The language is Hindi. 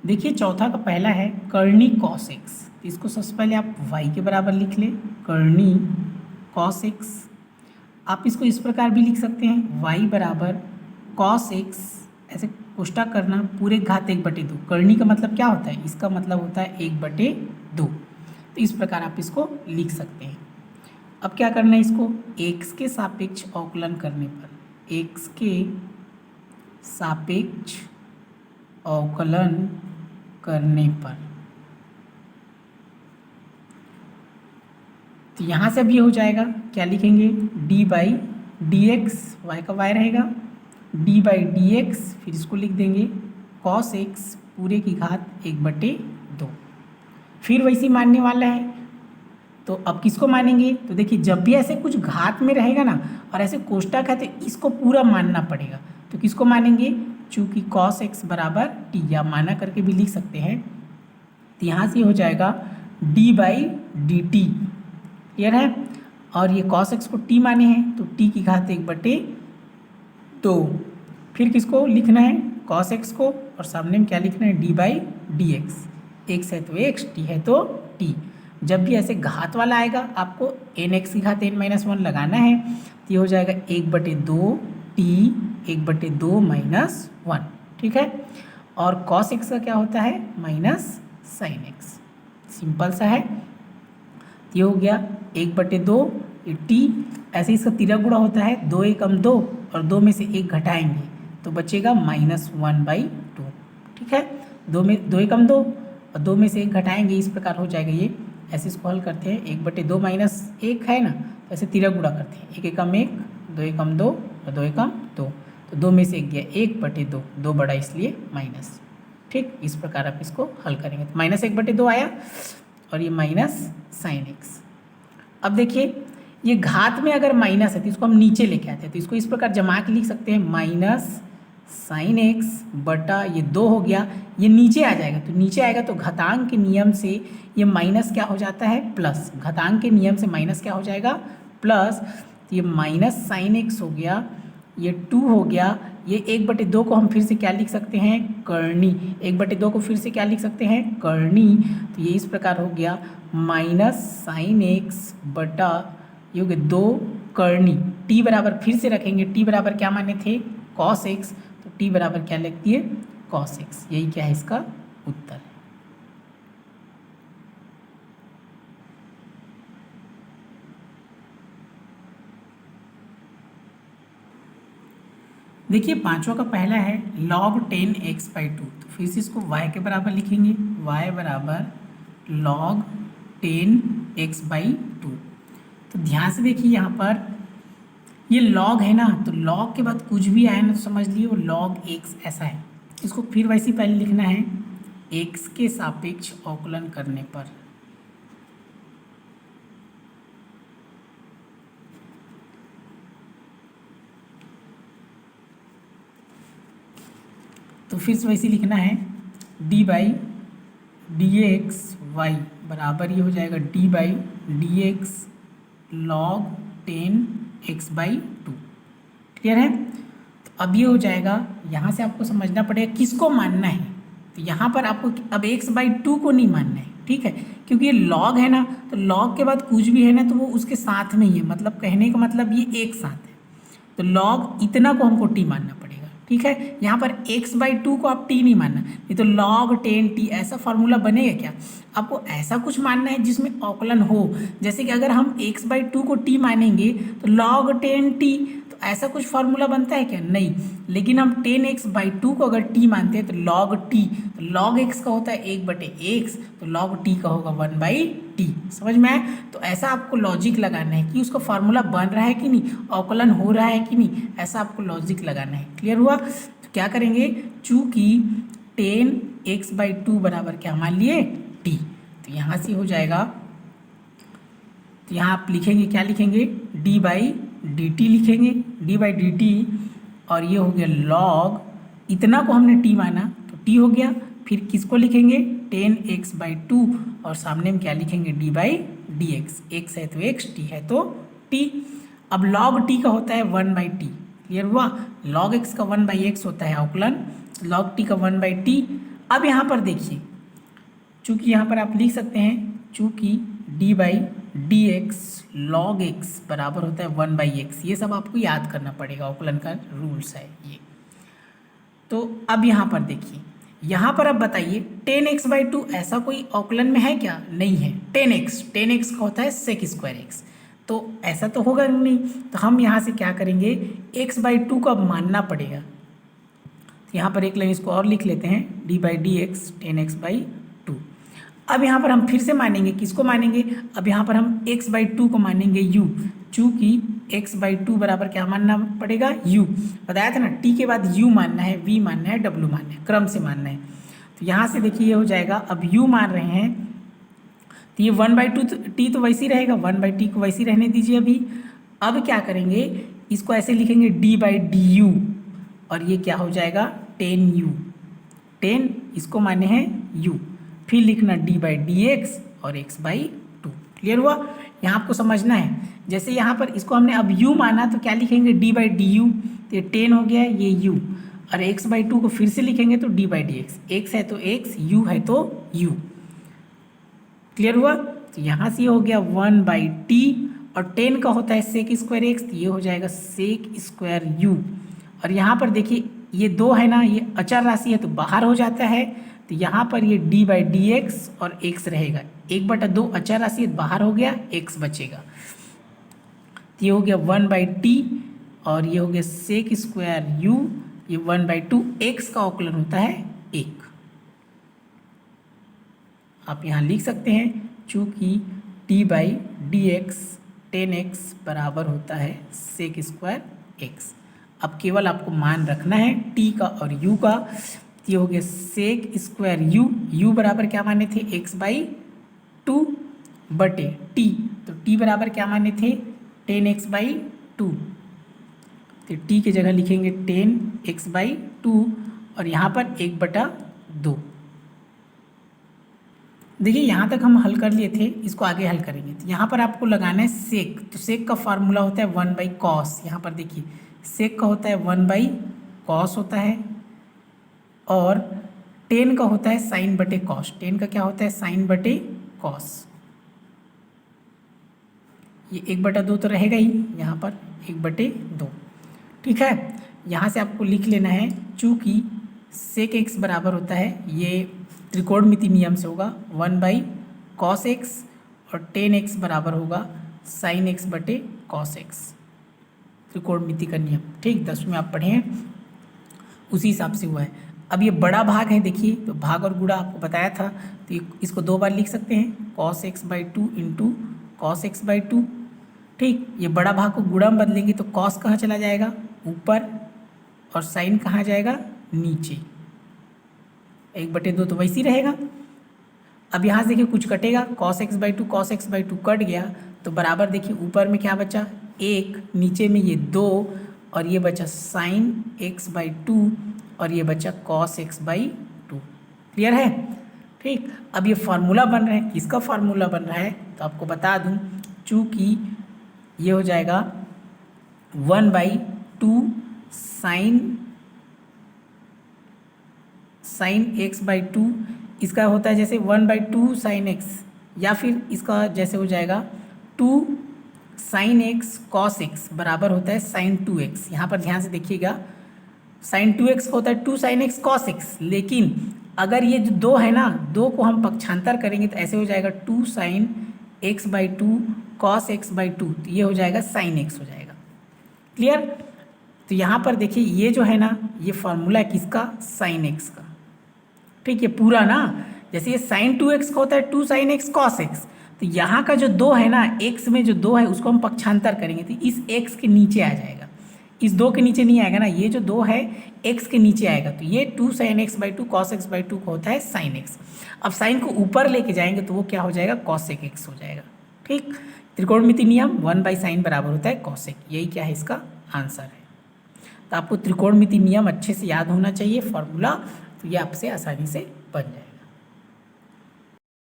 देखिए चौथा का पहला है कर्णी कॉस एक्स। इसको सबसे पहले आप y के बराबर लिख लें, कर्णी कॉस एक्स। आप इसको इस प्रकार भी लिख सकते हैं y बराबर कॉस एक्स, ऐसे कोष्टक करना, पूरे घात 1/2। कर्णी का मतलब क्या होता है? इसका मतलब होता है 1/2। तो इस प्रकार आप इसको लिख सकते हैं। अब क्या करना है, इसको x के सापेक्ष अवकलन करने पर, x के सापेक्ष अवकलन करने पर, तो यहाँ से अब ये हो जाएगा, क्या लिखेंगे, d by d x, y का वाई रहेगा, डी बाई डी एक्स, फिर इसको लिख देंगे कॉस एक्स पूरे की घात 1/2। फिर वैसे मानने वाला है, तो अब किसको मानेंगे? तो देखिए जब भी ऐसे कुछ घात में रहेगा ना और ऐसे कोष्टक है तो इसको पूरा मानना पड़ेगा। तो किसको मानेंगे? चूँकि कॉस एक्स बराबर टी, या माना करके भी लिख सकते हैं। तो यहाँ से हो जाएगा d by D T, clear है। और ये कॉस एक्स को टी माने हैं तो टी की घात 1/2। फिर किसको लिखना है? कॉस एक्स को, और सामने में क्या लिखना है? D by d x. X है तो एक्स, टी है तो टी। जब भी ऐसे घात वाला आएगा आपको एन एक्स की घात n-1 लगाना है, तो ये हो जाएगा 1/2 टी 1/2 - 1, ठीक है। और कॉस एक्स का क्या होता है? माइनस साइन एक्स, सिंपल सा है। ये हो गया 1/2, ये टी, ऐसे इसका तिरा गुणा होता है, 2 एकम 2 और 2 में से 1 घटाएंगे तो बचेगा -1/2, ठीक है। 2 एकम 2 और 2 में से 1 घटाएंगे, इस प्रकार हो जाएगा ये। ऐसे इसको हल करते हैं, 1/2 - 1 है ना, तो ऐसे तिरा गुणा करते हैं, 1 एकम 1, 2 एकम 2 और 2 एकम 2, तो 2 में से 1 गया 1/2, 2 बड़ा इसलिए माइनस, ठीक। इस प्रकार आप इसको हल करेंगे तो -1/2 आया और ये माइनस साइन एक्स। अब देखिए ये घात में अगर माइनस है तो इसको हम नीचे लेके आते हैं, तो इसको इस प्रकार जमा के लिख सकते हैं, माइनस साइन एक्स बटा ये 2 हो गया, ये नीचे आ जाएगा, तो नीचे आएगा तो घातांक के नियम से ये माइनस क्या हो जाता है? प्लस। घातांक के नियम से माइनस क्या हो जाएगा? प्लस। तो ये माइनस साइन एक्स हो गया, ये 2 हो गया, ये 1/2 को हम फिर से क्या लिख सकते हैं? कर्णी। 1/2 को फिर से क्या लिख सकते हैं? कर्णी। तो ये इस प्रकार हो गया माइनस साइन एक्स बटा ये हो गया 2 कर्णी। टी बराबर फिर से रखेंगे, टी बराबर क्या माने थे? कॉस एक्स, तो टी बराबर क्या लिखती है? Cos x. यही क्या है इसका उत्तर है। देखिए पांचवा का पहला है log 10x/2, तो फिर से इसको y के बराबर लिखेंगे, y बराबर log 10x/2। तो ध्यान से देखिए यहाँ पर ये log है ना, तो log के बाद कुछ भी आया ना तो समझ लिए वो log x ऐसा है। इसको फिर वैसे पहले लिखना है x के सापेक्ष अवकलन करने पर, तो फिर से वैसे लिखना है d by d x y बराबर ये हो जाएगा d by d x log 10x/2, clear है। तो अब ये हो जाएगा, यहाँ से आपको समझना पड़ेगा किसको मानना है। तो यहाँ पर आपको अब x/2 को नहीं मानना है, ठीक है, क्योंकि ये log है ना, तो log के बाद कुछ भी है ना तो वो उसके साथ में ही है, मतलब कहने का मतलब ये एक साथ है। तो log इतना को हमको t मानना पड़ेगा, ठीक है। यहाँ पर x/2 को आप t नहीं मानना, नहीं तो log 10t ऐसा फार्मूला बनेगा क्या? आपको ऐसा कुछ मानना है जिसमें अवकलन हो, जैसे कि अगर हम x/2 को t मानेंगे तो log 10t, तो ऐसा कुछ फार्मूला बनता है क्या? नहीं। लेकिन हम 10x/2 को अगर t मानते हैं तो log t, तो log x का होता है 1/x, तो log t का होगा 1/t। समझ में आया? तो ऐसा आपको लॉजिक लगाना है कि उसका फार्मूला बन रहा है कि नहीं, अवकलन हो रहा है कि नहीं, ऐसा आपको लॉजिक लगाना है। क्लियर हुआ? तो क्या करेंगे, चूँकि 10x/2 बराबर क्या मान लिए? t, तो यहाँ से हो जाएगा, तो यहाँ आप लिखेंगे, क्या लिखेंगे? d/dt लिखेंगे, d/dt, और ये हो गया log, इतना को हमने t माना तो t हो गया। फिर किसको लिखेंगे? 10x/2, और सामने में क्या लिखेंगे? d/dx। x है तो x, t है तो t। अब log t का होता है 1/t, क्लियर हुआ? log x का 1/x होता है अवकलन, log t का 1/t। अब यहाँ पर देखिए, चूँकि यहाँ पर आप लिख सकते हैं चूँकि D by d x log x बराबर होता है 1/x, ये सब आपको याद करना पड़ेगा, अवकलन का रूल्स है ये। तो अब यहाँ पर देखिए, यहाँ पर अब बताइए 10x/2 ऐसा कोई अवकलन में है क्या? नहीं है। 10x का होता है sec स्क्वायर x, तो ऐसा तो होगा नहीं। तो हम यहाँ से क्या करेंगे, x/2 का मानना पड़ेगा। तो यहाँ पर एक लाइन इसको और लिख लेते हैं, d/dx 10x/2। अब यहाँ पर हम फिर से मानेंगे, किसको मानेंगे? अब यहाँ पर हम x/2 को मानेंगे u, चूँकि x/2 बराबर क्या मानना पड़ेगा? u। बताया था ना, t के बाद u मानना है, v मानना है, w मानना है, क्रम से मानना है। तो यहाँ से देखिए ये हो जाएगा, अब u मान रहे हैं तो ये 1/2 t तो वैसे ही रहेगा, 1/t को वैसे ही रहने दीजिए अभी। अब क्या करेंगे, इसको ऐसे लिखेंगे d/du, और ये क्या हो जाएगा 10u, 10 इसको माने हैं u, फिर लिखना d/dx और x/2। क्लियर हुआ? यहाँ आपको समझना है, जैसे यहाँ पर इसको हमने अब u माना तो क्या लिखेंगे d/du, तो ये 10 हो गया ये u, और x/2 को फिर से लिखेंगे तो d/dx, x है तो x, u है तो u। क्लियर हुआ? तो यहाँ से ये हो गया 1/t, और 10 का होता है sec स्क्वायर x, तो ये हो जाएगा sec स्क्वायर u। और यहाँ पर देखिए ये 2 है ना, ये अचर राशि है तो बाहर हो जाता है, तो यहाँ पर ये d/dx और x रहेगा, 1/2 अचर राशि बाहर हो गया, x बचेगा। तो ये हो गया 1/t, और ये हो गया sec स्क्वायर u, ये 1/2, x का अवकलन होता है 1। आप यहाँ लिख सकते हैं, चूँकि d/dx 10x बराबर होता है sec स्क्वायर x। अब केवल आपको मान रखना है t का और u का। ये हो गया sec स्क्वायर u बराबर क्या माने थे? x/2 बटे t, तो t बराबर क्या माने थे? 10x/2, तो t की जगह लिखेंगे 10x/2, और यहाँ पर 1/2। देखिए यहाँ तक हम हल कर लिए थे, इसको आगे हल करेंगे। तो यहाँ पर आपको लगाना है सेक, तो सेक का फार्मूला होता है 1/cos। यहाँ पर देखिए सेक का होता है 1/cos होता है, और 10 का होता है साइन बटे कॉस। 10 का क्या होता है? साइन बटे कॉस। ये 1/2 तो रहेगा ही, यहाँ पर 1/2। ठीक है, यहाँ से आपको लिख लेना है, चूँकि सेक एक्स बराबर होता है, ये त्रिकोणमिति नियम से होगा 1/cos x, और 10x बराबर होगा साइन x बटे कॉस x, त्रिकोणमिति का नियम। ठीक, 10वीं में आप पढ़े हैं, उसी हिसाब से हुआ है। अब ये बड़ा भाग है, देखिए तो भाग और गुणा आपको बताया था, तो इसको 2 बार लिख सकते हैं, cos x/2 into cos x/2। ठीक, ये बड़ा भाग को गुणा में बदलेंगे तो cos कहाँ चला जाएगा? ऊपर, और साइन कहाँ जाएगा? नीचे। 1/2 तो वैसे ही रहेगा। अब यहाँ से देखिए कुछ कटेगा, cos x/2 कट गया, तो बराबर देखिए ऊपर में क्या बचा? 1, नीचे में ये 2, और ये बचा sin x/2, और ये बचा cos x/2। क्लियर है? ठीक, अब ये फार्मूला बन रहा है, किसका फार्मूला बन रहा है? तो आपको बता दूं, चूँकि ये हो जाएगा 1/2 साइन x/2, इसका होता है जैसे 1/2 साइन x, या फिर इसका जैसे हो जाएगा 2 साइन x cos x बराबर होता है साइन 2x। यहाँ पर ध्यान से देखिएगा, साइन 2x होता है 2 साइन x cos x, लेकिन अगर ये जो 2 है ना, 2 को हम पक्षांतर करेंगे तो ऐसे हो जाएगा 2 साइन x/2 cos x/2, तो ये हो जाएगा साइन x हो जाएगा। क्लियर? तो यहाँ पर देखिए ये जो है ना, ये फार्मूला है किसका? साइन x का। ठीक, ये पूरा ना, जैसे ये साइन 2x का होता है 2 साइन x cos x, तो यहाँ का जो 2 है ना, x में जो 2 है उसको हम पक्षांतर करेंगे तो इस x के नीचे आ जाएगा, इस 2 के नीचे नहीं आएगा ना, ये जो 2 है x के नीचे आएगा, तो ये 2 साइन x/2 cos x/2 को होता है साइन x। अब साइन को ऊपर लेके जाएंगे तो वो क्या हो जाएगा? cosec x हो जाएगा। ठीक, त्रिकोणमिति नियम 1/sin बराबर होता है cosec, यही क्या है इसका आंसर है। तो आपको त्रिकोणमिति नियम अच्छे से याद होना चाहिए, फॉर्मूला, तो ये आपसे आसानी से बन जाएगा।